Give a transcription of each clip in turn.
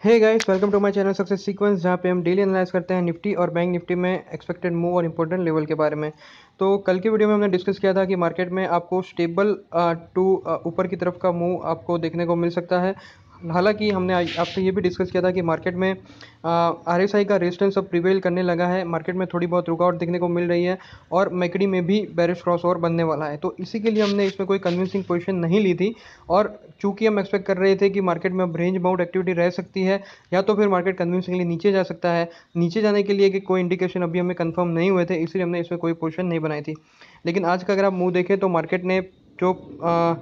Hey guys, welcome to my channel success sequence, जहाँ पे हम डेली एनालाइज करते हैं निफ्टी और बैंक निफ्टी में एक्सपेक्टेड मूव और इंपॉर्टेंट लेवल के बारे में। तो कल की वीडियो में हमने डिस्कस किया था कि मार्केट में आपको स्टेबल टू ऊपर की तरफ का मूव आपको देखने को मिल सकता है। हालांकि हमने आपसे ये भी डिस्कस किया था कि मार्केट में आरएसआई का रेजिस्टेंस अब प्रिवेल करने लगा है, मार्केट में थोड़ी बहुत रुकावट देखने को मिल रही है और मैकडी में भी बेरिश क्रॉसओवर बनने वाला है। तो इसी के लिए हमने इसमें कोई कन्विंसिंग पोजीशन नहीं ली थी और चूंकि हम एक्सपेक्ट कर रहे थे कि मार्केट में अब रेंज बाउंड एक्टिविटी रह सकती है या तो फिर मार्केट कन्विंसिंगली नीचे जा सकता है। नीचे जाने के लिए कि कोई इंडिकेशन अभी हमें कंफर्म नहीं हुए थे, इसलिए हमने इसमें कोई पोजीशन नहीं बनाई थी। लेकिन आज का अगर आप मूव देखें तो मार्केट ने जो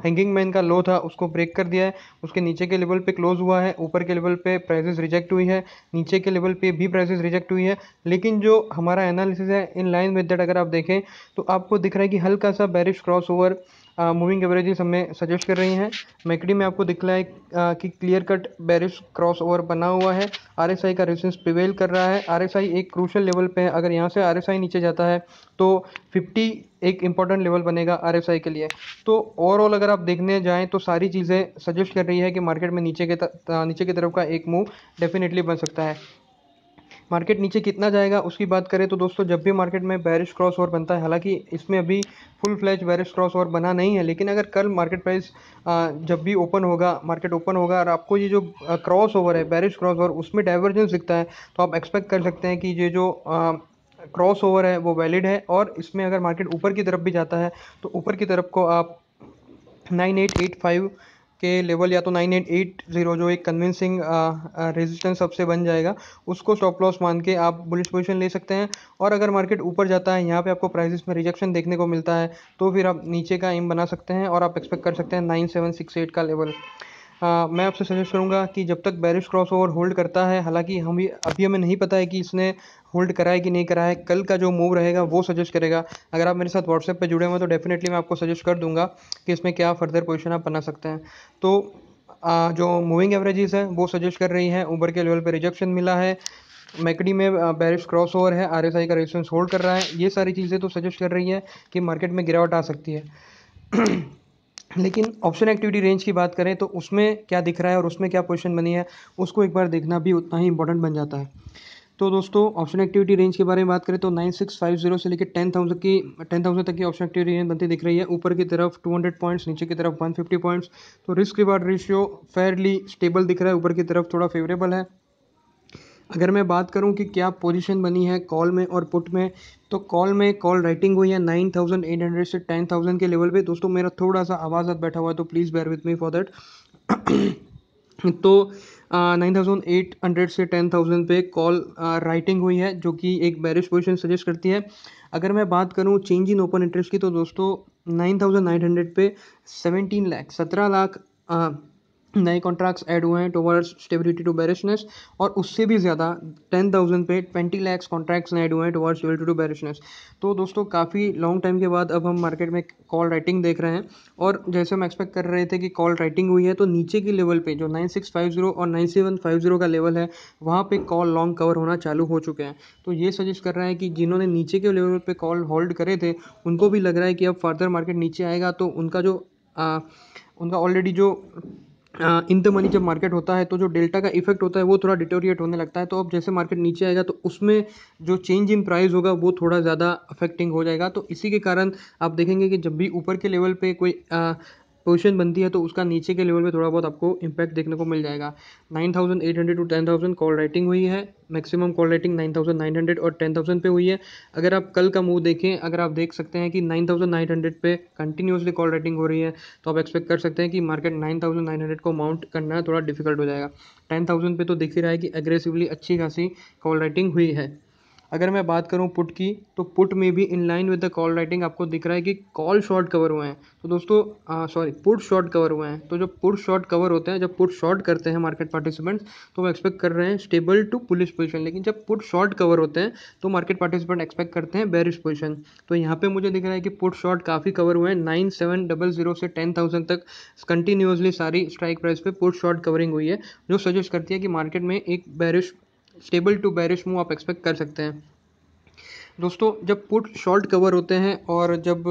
हैंगिंग मैन का लो था उसको ब्रेक कर दिया है, उसके नीचे के लेवल पे क्लोज हुआ है, ऊपर के लेवल पे प्राइसेस रिजेक्ट हुई है, नीचे के लेवल पे भी प्राइसेस रिजेक्ट हुई है। लेकिन जो हमारा एनालिसिस है इन लाइन विद दैट अगर आप देखें तो आपको दिख रहा है कि हल्का सा bearish cross over moving averages हमें सजेस्ट कर रही हैं। मैकडी में आपको दिख रहा है कि clear cut bearish cross over बना हुआ है, आरएसआई का रेजिस्टेंस प्रिवेल कर रहा है, आरएसआई एक क्रूशियल लेवल पे है। अगर यहाँ से आरएसआई नीचे जाता है तो 50 एक इंपॉर्टेंट लेवल बनेगा आरएसआई के लिए। तो ओवरऑल अगर आप देखने जाएं तो सारी चीज़ें सजेस्ट कर रही है कि मार्केट में नीचे की तरफ का एक मूव डेफिनेटली बन सकता है। मार्केट नीचे कितना जाएगा उसकी बात करें तो दोस्तों, जब भी मार्केट में बेरिश क्रॉस ओवर बनता है, हालांकि इसमें अभी full fledge bearish cross over बना नहीं है, लेकिन अगर कल मार्केट प्राइस जब भी ओपन होगा, मार्केट ओपन होगा और आपको ये जो क्रॉस ओवर है बेरिश क्रॉस ओवर उसमें डाइवर्जेंस दिखता है, तो आप एक्सपेक्ट कर सकते हैं कि ये जो क्रॉस ओवर है वो वैलिड है। और इसमें अगर मार्केट ऊपर की तरफ भी जाता है तो ऊपर की तरफ को आप 9885 के लेवल या तो 9880 जो एक कन्विंसिंग रेजिस्टेंस सबसे बन जाएगा, उसको स्टॉप लॉस मान के आप बुलिश पोजीशन ले सकते हैं। और अगर मार्केट ऊपर जाता है, यहाँ पे आपको प्राइसेस में रिजेक्शन देखने को मिलता है, तो फिर आप नीचे का एम बना सकते हैं और आप एक्सपेक्ट कर सकते हैं 9768 का लेवल। मैं आपसे सजेस्ट करूंगा कि जब तक बेरिश क्रॉस ओवर होल्ड करता है, हालांकि अभी हमें नहीं पता है कि इसने होल्ड करा है कि नहीं करा है, कल का जो मूव रहेगा वो सजेस्ट करेगा। अगर आप मेरे साथ व्हाट्सएप पे जुड़े हुए हैं तो डेफिनेटली मैं आपको सजेस्ट कर दूंगा कि इसमें क्या फर्दर पोजीशन आप बना सकते हैं। तो जो मूविंग एवरेजेस है वो सजेस्ट कर रही है ऊपर के लेवल पे रिजेक्शन मिला है, मैकडी में बेरिश क्रॉस ओवर है, आरएसआई का रेजिस्टेंस होल्ड कर रहा है। ये सारी चीज़ें तो सजेस्ट कर रही है कि मार्केट में गिरावट आ सकती है। लेकिन ऑप्शन एक्टिविटी रेंज की बात करें तो उसमें क्या दिख रहा है और उसमें क्या पोजीशन बनी है, उसको एक बार देखना भी उतना ही इंपॉर्टेंट बन जाता है। तो दोस्तों, ऑप्शन एक्टिविटी रेंज के बारे में बात करें तो 9650 से लेकर 10,000 तक की ऑप्शन एक्टिविटी रेंज बनती दिख रही है। ऊपर की तरफ 200 पॉइंट्स, नीचे की तरफ 150 पॉइंट्स। तो risk reward ratio Fairlie stable दिख रहा है, ऊपर की तरफ थोड़ा फेवरेबल है। अगर मैं बात करूं कि क्या पोजीशन बनी है कॉल में और पुट में, तो कॉल में कॉल राइटिंग हुई है 9800 से 10,000 के लेवल पे। दोस्तों, मेरा थोड़ा सा आवाज़ बैठा हुआ है तो please bear with me for that. तो 9800 से 10,000 पे कॉल राइटिंग हुई है, जो कि एक बेरिश पोजीशन सजेस्ट करती है। अगर मैं बात करूं चेंज इन ओपन इंटरेस्ट की तो दोस्तों 9,900 पे 17 लाख नए कॉन्ट्रैक्ट्स ऐड हुए हैं टुवर्ड्स स्टेबिलिटी टू बेरिशनेस, और उससे भी ज़्यादा 10,000 पे 20 लाख कॉन्ट्रैक्ट्स ऐड हुए हैं टुवर्ड्स स्टेबिलिटी टू बेरिशनेस। तो दोस्तों, काफ़ी लॉन्ग टाइम के बाद अब हम मार्केट में कॉल राइटिंग देख रहे हैं। और जैसे हम एक्सपेक्ट कर रहे थे कि कॉल राइटिंग हुई है, तो नीचे के लेवल पे जो 9650 और 9750 का लेवल है, वहाँ पे कॉल लॉन्ग कवर होना चालू हो चुके हैं। तो ये सजेस्ट कर रहा है कि जिन्होंने नीचे के लेवल पे कॉल होल्ड करे थे, उनको भी लग रहा है कि अब फर्दर मार्केट नीचे आएगा तो उनका ऑलरेडी जो इन द मनी जब मार्केट होता है तो जो डेल्टा का इफेक्ट होता है वो थोड़ा डिटोरिएट होने लगता है। तो अब जैसे मार्केट नीचे आएगा तो उसमें जो चेंज इन प्राइस होगा वो थोड़ा ज़्यादा अफेक्टिंग हो जाएगा। तो इसी के कारण आप देखेंगे कि जब भी ऊपर के लेवल पे कोई पोजीशन बनती है तो उसका नीचे के लेवल पे थोड़ा बहुत आपको इम्पैक्ट देखने को मिल जाएगा। 9,800 टू 10,000 कॉल राइटिंग हुई है, मैक्सिमम कॉल राइटिंग 9,900 और 10,000 पे हुई है। अगर आप कल का मूव देखें, अगर आप देख सकते हैं कि 9,900 पे कंटिन्यूसली कॉल राइटिंग हो रही है, तो आप एक्सपेक्ट कर सकते हैं कि मार्केट 9,900 को माउंट करना थोड़ा डिफिकल्ट हो जाएगा। 10,000 पे तो दिख ही रहा है कि एग्रेसिवली अच्छी खासी कॉल राइटिंग हुई है। अगर मैं बात करूं पुट की, तो पुट में भी in line with the call writing आपको दिख रहा है कि कॉल शॉर्ट कवर हुए हैं। तो दोस्तों सॉरी, पुट शॉर्ट कवर हुए हैं। तो जो पुट शॉर्ट कवर होते हैं, जब पुट शॉर्ट करते हैं मार्केट पार्टिसिपेंट्स, तो वो एक्सपेक्ट कर रहे हैं स्टेबल टू बुलिश पोजीशन। लेकिन जब पुट शॉर्ट कवर होते हैं तो मार्केट पार्टिसिपेंट एक्सपेक्ट करते हैं बेरिश पोजीशन। तो यहाँ पे मुझे दिख रहा है कि पुट शॉर्ट काफ़ी कवर हुए हैं। 9700 से 10,000 तक कंटिन्यूसली सारी स्ट्राइक प्राइस पे पुट शॉर्ट कवरिंग हुई है, जो सजेस्ट करती है कि मार्केट में एक bearish stable to bearish move आप एक्सपेक्ट कर सकते हैं। दोस्तों, जब पुट शॉर्ट कवर होते हैं और जब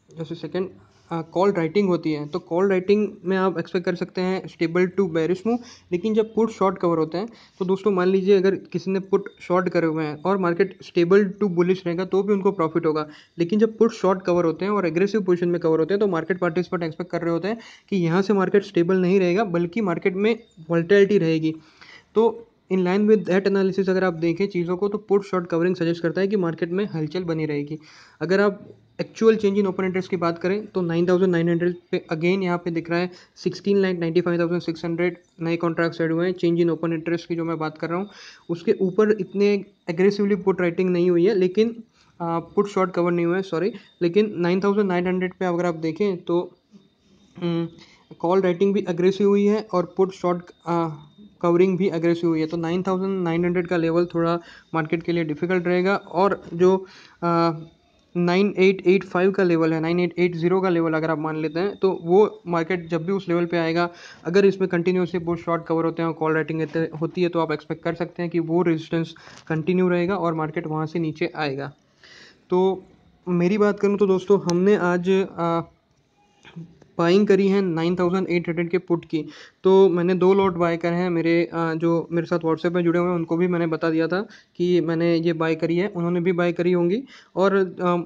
जैसे सेकंड कॉल राइटिंग होती है तो कॉल राइटिंग में आप एक्सपेक्ट कर सकते हैं स्टेबल टू बेरिश मूव। लेकिन जब पुट शॉर्ट कवर होते हैं तो दोस्तों मान लीजिए अगर किसी ने पुट शॉर्ट करे हुए हैं और मार्केट स्टेबल टू बुलिश रहेगा तो भी उनको प्रॉफिट होगा। लेकिन जब पुट शॉर्ट कवर होते हैं और एग्रेसिव पोजीशन में कवर होते हैं तो मार्केट पार्टिसिपेंट एक्सपेक्ट कर रहे होते हैं कि यहाँ से मार्केट स्टेबल नहीं रहेगा बल्कि मार्केट में वोलेटिलिटी रहेगी। तो in line with that analysis अगर आप देखें चीज़ों को तो पुट शॉर्ट कवरिंग सजेस्ट करता है कि मार्केट में हलचल बनी रहेगी। अगर आप actual change in open interest की बात करें तो 9,900 पे अगेन यहाँ पे दिख रहा है 16,95,600 नए कॉन्ट्रैक्ट्स ऐड हुए हैं। चेंज इन ओपन इंटरेस्ट की जो मैं बात कर रहा हूँ उसके ऊपर इतने एग्रेसिवली पुट राइटिंग नहीं हुई है, लेकिन पुट शॉर्ट कवर नहीं हुआ है सॉरी। लेकिन 9,900 पे अगर आप देखें तो कॉल राइटिंग भी अग्रेसिव हुई है और पुट शॉर्ट कवरिंग भी अग्रेसिव हुई है। तो 9,900 का लेवल थोड़ा मार्केट के लिए डिफिकल्ट रहेगा। और जो 9885 का लेवल है, 9880 का लेवल अगर आप मान लेते हैं तो वो मार्केट जब भी उस लेवल पे आएगा, अगर इसमें कंटिन्यूसली पुट शॉर्ट कवर होते हैं और कॉल राइटिंग होती है तो आप एक्सपेक्ट कर सकते हैं कि वो रेजिस्टेंस कंटिन्यू रहेगा और मार्केट वहाँ से नीचे आएगा। तो मेरी बात करूँ तो दोस्तों हमने आज बाइंग करी है 9,800 के पुट की। तो मैंने 2 लॉट बाय करे हैं। जो मेरे साथ व्हाट्सएप में जुड़े हुए हैं उनको भी मैंने बता दिया था कि मैंने ये बाय करी है, उन्होंने भी बाय करी होंगी। और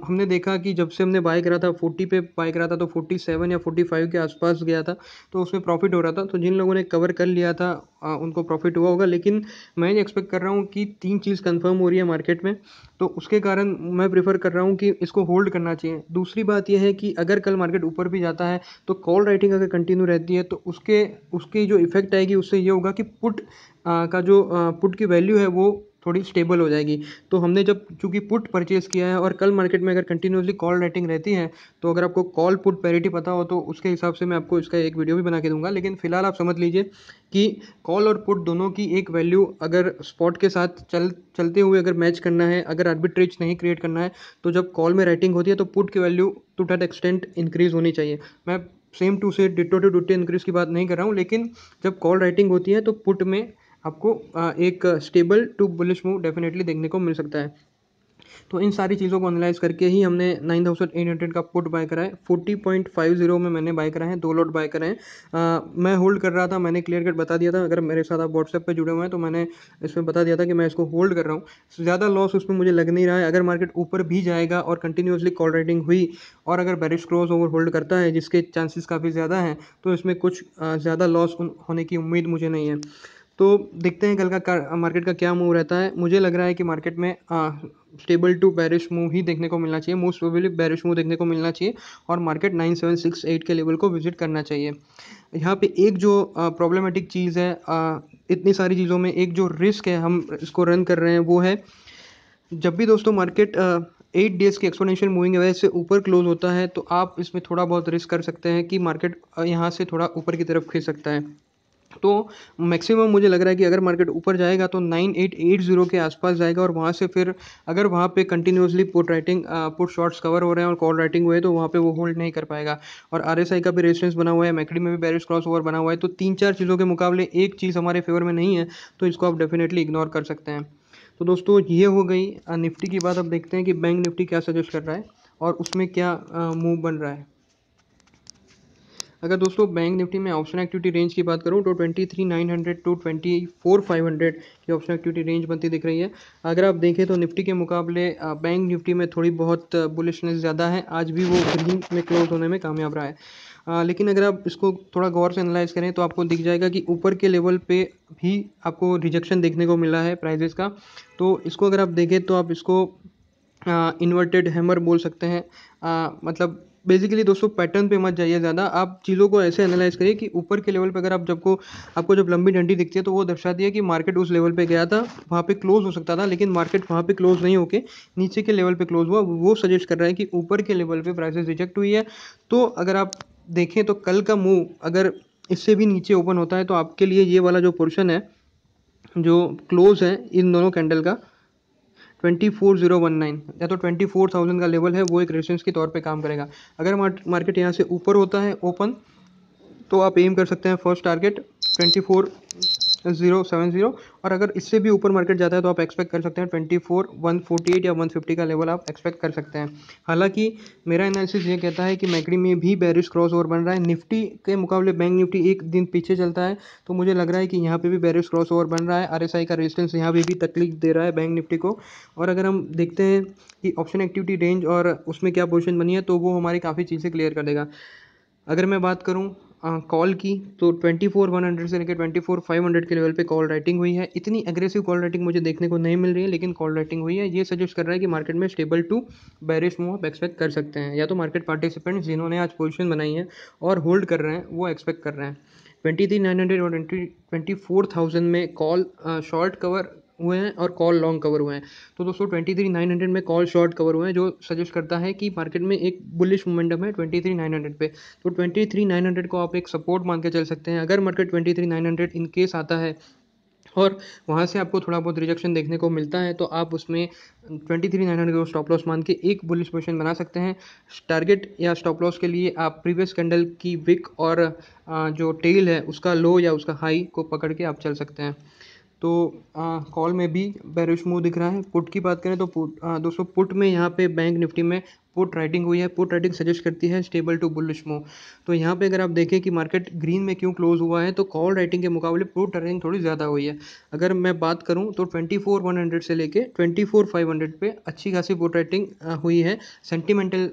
हमने देखा कि जब से हमने बाय करा था 40 पे बाय करा था तो 47 या 45 के आसपास गया था तो उसमें प्रॉफिट हो रहा था। तो जिन लोगों ने कवर कर लिया था उनको प्रॉफिट हुआ होगा। लेकिन मैं ये एक्सपेक्ट कर रहा हूँ कि 3 चीज़ कंफर्म हो रही है मार्केट में, तो उसके कारण मैं प्रेफर कर रहा हूँ कि इसको होल्ड करना चाहिए। दूसरी बात यह है कि अगर कल मार्केट ऊपर भी जाता है तो कॉल राइटिंग अगर कंटिन्यू रहती है तो उसकी जो इफेक्ट आएगी उससे ये होगा कि का जो पुट की वैल्यू है वो थोड़ी स्टेबल हो जाएगी। तो हमने जब चूंकि पुट परचेज किया है और कल मार्केट में अगर कंटिन्यूसली कॉल राइटिंग रहती है तो अगर आपको कॉल पुट पैरिटी पता हो तो उसके हिसाब से मैं आपको इसका एक वीडियो भी बना के दूंगा। लेकिन फिलहाल आप समझ लीजिए कि कॉल और पुट दोनों की एक वैल्यू अगर स्पॉट के साथ चलते हुए अगर मैच करना है, अगर आर्बिट्रेज नहीं क्रिएट करना है, तो जब कॉल में राइटिंग होती है तो पुट की value to that extent increase होनी चाहिए। मैं सेम टू से डिट्टो टू डिट्टो इंक्रीज की बात नहीं कर रहा हूँ, लेकिन जब कॉल राइटिंग होती है तो पुट में आपको एक stable to bullish move definitely देखने को मिल सकता है। तो इन सारी चीज़ों को एनालाइज करके ही हमने 9,800 का पुट बाय करा है। 40.50 में मैंने बाय करा है, 2 लॉट बाय करे हैं। मैं होल्ड कर रहा था, मैंने क्लियर कट बता दिया था। अगर मेरे साथ आप व्हाट्सएप पे जुड़े हुए हैं तो मैंने इसमें बता दिया था कि मैं इसको होल्ड कर रहा हूँ। ज़्यादा लॉस उसमें मुझे लग नहीं रहा है। अगर मार्केट ऊपर भी जाएगा और कंटिन्यूसली कॉल राइटिंग हुई और अगर बेरिश क्रॉस ओवर होल्ड करता है जिसके चांसेस काफ़ी ज़्यादा हैं तो इसमें कुछ ज़्यादा लॉस होने की उम्मीद मुझे नहीं है। तो देखते हैं कल का मार्केट का क्या मूव रहता है। मुझे लग रहा है कि मार्केट में स्टेबल टू बेरिश मूव ही देखने को मिलना चाहिए, मोस्ट प्रोबेबली बेरिश मूव देखने को मिलना चाहिए और मार्केट 9768 के लेवल को विजिट करना चाहिए। यहाँ पे एक जो प्रॉब्लमेटिक चीज़ है, इतनी सारी चीज़ों में एक जो रिस्क है हम इसको रन कर रहे हैं वो है जब भी दोस्तों मार्केट 8 डेज़ की एक्सपोनेंशियल मूविंग एवरेज से ऊपर क्लोज होता है तो आप इसमें थोड़ा बहुत रिस्क कर सकते हैं कि मार्केट यहाँ से थोड़ा ऊपर की तरफ खींच सकता है। तो मैक्सिमम मुझे लग रहा है कि अगर मार्केट ऊपर जाएगा तो 9880 के आसपास जाएगा और वहाँ से फिर अगर वहाँ पे कंटिन्यूसली पुट शॉर्ट्स कवर हो रहे हैं और कॉल राइटिंग हुए तो वहाँ पे वो होल्ड नहीं कर पाएगा। और आरएसआई का भी रेजिस्टेंस बना हुआ है, मैकडी में भी बेरिश क्रॉस ओवर बना हुआ है। तो 3-4 चीज़ों के मुकाबले एक चीज़ हमारे फेवर में नहीं है तो इसको आप डेफिनेटली इग्नोर कर सकते हैं। तो दोस्तों ये हो गई निफ्टी की बात। अब देखते हैं कि बैंक निफ्टी क्या सजेस्ट कर रहा है और उसमें क्या मूव बन रहा है। अगर दोस्तों बैंक निफ्टी में ऑप्शन एक्टिविटी रेंज की बात करूं तो 23,900 टू 24,500 की ऑप्शन एक्टिविटी रेंज बनती दिख रही है। अगर आप देखें तो निफ्टी के मुकाबले बैंक निफ्टी में थोड़ी बहुत बुलिशनेस ज़्यादा है। आज भी वो ग्रीन में क्लोज होने में कामयाब रहा है। लेकिन अगर आप इसको थोड़ा गौर से एनालाइज करें तो आपको दिख जाएगा कि ऊपर के लेवल पे भी आपको रिजेक्शन देखने को मिला है प्राइजेस का। तो इसको अगर आप देखें तो आप इसको इन्वर्टेड हैमर बोल सकते हैं। मतलब बेसिकली दोस्तों पैटर्न पे मत जाइए ज़्यादा, आप चीज़ों को ऐसे एनालाइज करिए कि ऊपर के लेवल पे अगर आपको जब लंबी डंडी दिखती है तो वो दर्शाती है कि मार्केट उस लेवल पे गया था, वहाँ पे क्लोज हो सकता था, लेकिन मार्केट वहाँ पे क्लोज नहीं होके नीचे के लेवल पे क्लोज हुआ। वो सजेस्ट कर रहा है कि ऊपर के लेवल पे प्राइसेस रिजेक्ट हुई है। तो अगर आप देखें तो कल का मूव अगर इससे भी नीचे ओपन होता है तो आपके लिए ये वाला जो पोर्शन है जो क्लोज है इन दोनों कैंडल का 24,019 या तो 24,000 का लेवल है वो एक रेजिस्टेंस के तौर पे काम करेगा। अगर मार्केट यहाँ से ऊपर होता है ओपन तो आप एम कर सकते हैं फर्स्ट टारगेट 24,070। और अगर इससे भी ऊपर मार्केट जाता है तो आप एक्सपेक्ट कर सकते हैं 24,148 या 150 का लेवल आप एक्सपेक्ट कर सकते हैं। हालांकि मेरा एनालिसिस ये कहता है कि मैकडी में भी बेरिश क्रॉस ओवर बन रहा है। निफ्टी के मुकाबले बैंक निफ्टी एक दिन पीछे चलता है, तो मुझे लग रहा है कि यहाँ पे भी बेरिश क्रॉस ओवर बन रहा है। आरएसआई का रेजिस्टेंस यहाँ पे भी तकलीफ दे रहा है बैंक निफ्टी को। और अगर हम देखते हैं कि ऑप्शन एक्टिविटी रेंज और उसमें क्या पोजीशन बनी है, तो वो हमारी काफ़ी चीज़ें क्लियर कर देगा। अगर मैं बात करूं कॉल की, तो 24,100 से लेकर 24,500 के लेवल पे कॉल राइटिंग हुई है। इतनी एग्रेसिव कॉल राइटिंग मुझे देखने को नहीं मिल रही है, लेकिन कॉल राइटिंग हुई है। ये सजेस्ट कर रहा है कि मार्केट में स्टेबल टू बेरिश मूव आप एक्सपेक्ट कर सकते हैं। या तो मार्केट पार्टिसिपेंट्स जिन्होंने आज पोजीशन बनाई है और होल्ड कर रहे हैं वो एक्सपेक्ट कर रहे हैं। 23,900 और 24,000 में कॉल शॉर्ट कवर हुए हैं और कॉल लॉन्ग कवर हुए हैं। तो दोस्तों 23,900 में कॉल शॉर्ट कवर हुए हैं, जो सजेस्ट करता है कि मार्केट में एक बुलिश मोमेंटम है 23,900 पे। तो 23,900 को आप एक सपोर्ट मान के चल सकते हैं। अगर मार्केट 23,900 इन केस आता है और वहाँ से आपको थोड़ा बहुत रिजेक्शन देखने को मिलता है, तो आप उसमें 23,900 को स्टॉप लॉस मान के एक बुलिश पोजीशन बना सकते हैं। टारगेट या स्टॉप लॉस के लिए आप प्रीवियस कैंडल की विक और जो टेल है उसका लो या उसका हाई को पकड़ के आप चल सकते हैं। तो कॉल में भी बेरिश मूव दिख रहा है। पुट की बात करें तो दोस्तों पुट में यहाँ पे बैंक निफ्टी में पुट राइटिंग हुई है। पुट राइटिंग सजेस्ट करती है स्टेबल टू बुलिश मूव। तो यहाँ पे अगर आप देखें कि मार्केट ग्रीन में क्यों क्लोज हुआ है, तो कॉल राइटिंग के मुकाबले पुट राइटिंग थोड़ी ज़्यादा हुई है। अगर मैं बात करूँ तो 24,100 से लेके 24,500 पे अच्छी खासी पुट राइटिंग हुई है। सेंटिमेंटल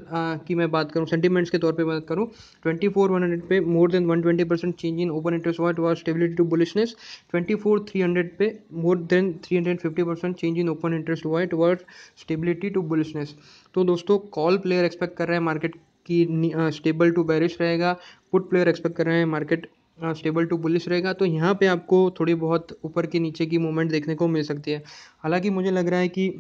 की मैं बात करूँ, सेंटिमेंट्स के तौर पर बात करूँ, 24,100 पे more than 120% change in open interest हुआ स्टेबिलिटी टू बुलिशनेस। 24,300 पे more than 350% change in open interest हुआ है टुवर्ड स्टेबिलिटी टू बुलिशनेस। तो दोस्तों कॉल प्लेयर एक्सपेक्ट कर रहे हैं मार्केट की स्टेबल टू बेरिश रहेगा। पुट प्लेयर एक्सपेक्ट कर रहे हैं मार्केट स्टेबल टू बुलिश रहेगा। तो यहाँ पे आपको थोड़ी बहुत ऊपर की नीचे की मूवमेंट देखने को मिल सकती है। हालांकि मुझे लग रहा है कि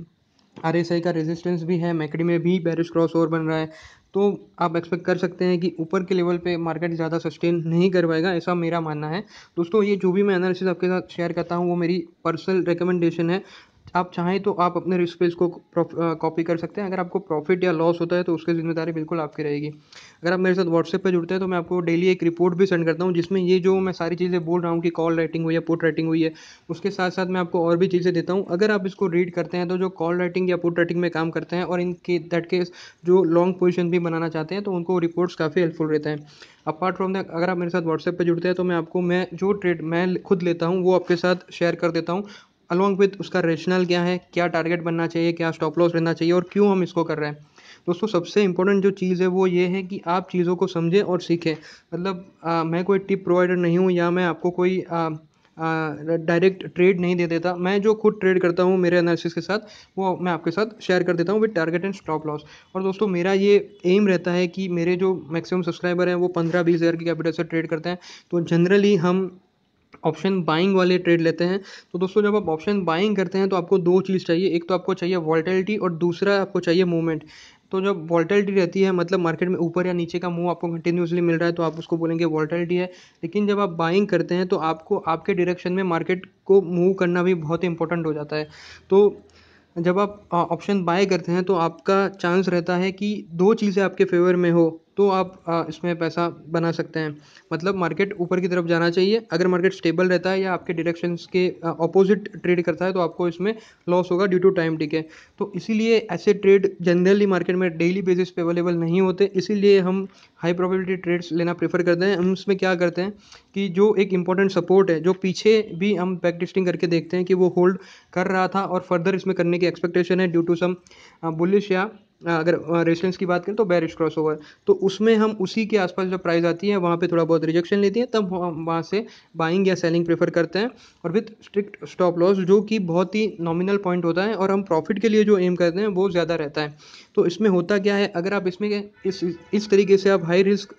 आरएसआई का रेजिस्टेंस भी है, मैकडी में भी बेरिश क्रॉस ओवर बन रहा है। तो आप एक्सपेक्ट कर सकते हैं कि ऊपर के लेवल पे मार्केट ज़्यादा सस्टेन नहीं कर पाएगा, ऐसा मेरा मानना है। दोस्तों ये जो भी मैं एनालिसिस आपके साथ शेयर करता हूँ वो मेरी पर्सनल रिकमेंडेशन है। आप चाहें तो आप अपने रिस्क पे इसको कॉपी कर सकते हैं। अगर आपको प्रॉफिट या लॉस होता है तो उसकी जिम्मेदारी बिल्कुल आपकी रहेगी। अगर आप मेरे साथ व्हाट्सएप पे जुड़ते हैं तो मैं आपको डेली एक रिपोर्ट भी सेंड करता हूँ, जिसमें ये जो मैं सारी चीज़ें बोल रहा हूँ कि कॉल राइटिंग हुई है, पुट राइटिंग हुई है, उसके साथ साथ मैं आपको और भी चीज़ें देता हूँ। अगर आप इसको रीड करते हैं तो जो कॉल राइटिंग या पुट राइटिंग में काम करते हैं और इनके दैट केस जो लॉन्ग पोजीशन भी बनाना चाहते हैं, तो उनको रिपोर्ट्स काफ़ी हेल्पफुल रहते हैं। अपार्ट फ्रॉम दैट, अगर आप मेरे साथ व्हाट्सएप पे जुड़ते हैं तो मैं जो ट्रेड मैं खुद लेता हूँ वो आपके साथ शेयर कर देता हूँ, अलॉन्ग विद उसका रेशनल क्या है, क्या टारगेट बनना चाहिए, क्या स्टॉप लॉस रहना चाहिए और क्यों हम इसको कर रहे हैं। दोस्तों सबसे इंपॉर्टेंट जो चीज़ है वो ये है कि आप चीज़ों को समझें और सीखें। मतलब मैं कोई टिप प्रोवाइडर नहीं हूँ या मैं आपको कोई डायरेक्ट ट्रेड नहीं दे देता। मैं जो खुद ट्रेड करता हूँ मेरे एनालिसिस के साथ, वो मैं आपके साथ शेयर कर देता हूँ with target and stop loss. और दोस्तों मेरा ये एम रहता है कि मेरे जो मैक्सिमम सब्सक्राइबर हैं वो 15-20 हज़ार की कैपिटल से ट्रेड करते हैं। तो जनरली हम ऑप्शन बाइंग वाले ट्रेड लेते हैं। तो दोस्तों जब आप ऑप्शन बाइंग करते हैं तो आपको दो चीज़ चाहिए, एक तो आपको चाहिए वॉल्टिलिटी और दूसरा आपको चाहिए मूवमेंट। तो जब वॉल्टिलिटी रहती है मतलब मार्केट में ऊपर या नीचे का मूव आपको कंटिन्यूसली मिल रहा है, तो आप उसको बोलेंगे वॉल्टिलिटी है। लेकिन जब आप बाइंग करते हैं तो आपको आपके डायरेक्शन में मार्केट को मूव करना भी बहुत इंपॉर्टेंट हो जाता है। तो जब आप ऑप्शन बाय करते हैं तो आपका चांस रहता है कि दो चीज़ें आपके फेवर में हो, तो आप इसमें पैसा बना सकते हैं। मतलब मार्केट ऊपर की तरफ जाना चाहिए, अगर मार्केट स्टेबल रहता है या आपके डायरेक्शंस के ऑपोजिट ट्रेड करता है तो आपको इसमें लॉस होगा ड्यू टू टाइम डिके। तो इसीलिए ऐसे ट्रेड जनरली मार्केट में डेली बेसिस पे अवेलेबल नहीं होते, इसीलिए हम हाई प्रोबेबिलिटी ट्रेड्स लेना प्रेफर करते हैं। हम उसमें क्या करते हैं कि जो एक इंपॉर्टेंट सपोर्ट है जो पीछे भी हम बैक टेस्टिंग करके देखते हैं कि वो होल्ड कर रहा था और फर्दर इसमें करने की एक्सपेक्टेशन है ड्यू टू सम बुलिश या अगर रेजिस्टेंस की बात करें तो बेरिश क्रॉसओवर, तो उसमें हम उसी के आसपास जब प्राइस आती है वहाँ पे थोड़ा बहुत रिजेक्शन लेती है, तब हम वहाँ से बाइंग या सेलिंग प्रेफर करते हैं और विद स्ट्रिक्ट स्टॉप लॉस, जो कि बहुत ही नॉमिनल पॉइंट होता है और हम प्रॉफिट के लिए जो एम करते हैं वो ज़्यादा रहता है। तो इसमें होता क्या है, अगर आप इसमें इस तरीके से आप हाई रिस्क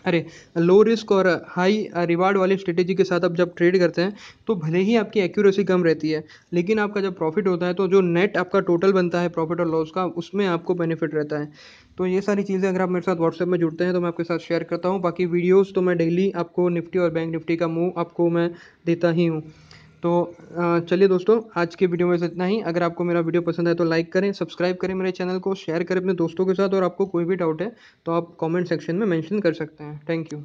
लो रिस्क और हाई रिवार्ड वाली स्ट्रेटेजी के साथ आप जब ट्रेड करते हैं तो भले ही आपकी एक्यूरेसी कम रहती है, लेकिन आपका जब प्रॉफिट होता है तो जो नेट आपका टोटल बनता है प्रॉफिट और लॉस का, उसमें आपको बेनिफिट रहता है। तो ये सारी चीज़ें अगर आप मेरे साथ व्हाट्सएप में जुड़ते हैं तो मैं आपके साथ शेयर करता हूँ। बाकी वीडियोज़ तो मैं डेली आपको निफ्टी और बैंक निफ्टी का मूव आपको मैं देता ही हूँ। तो चलिए दोस्तों, आज के वीडियो में से इतना ही। अगर आपको मेरा वीडियो पसंद आए तो लाइक करें, सब्सक्राइब करें मेरे चैनल को, शेयर करें अपने दोस्तों के साथ, और आपको कोई भी डाउट है तो आप कमेंट सेक्शन में मेंशन कर सकते हैं। Thank you.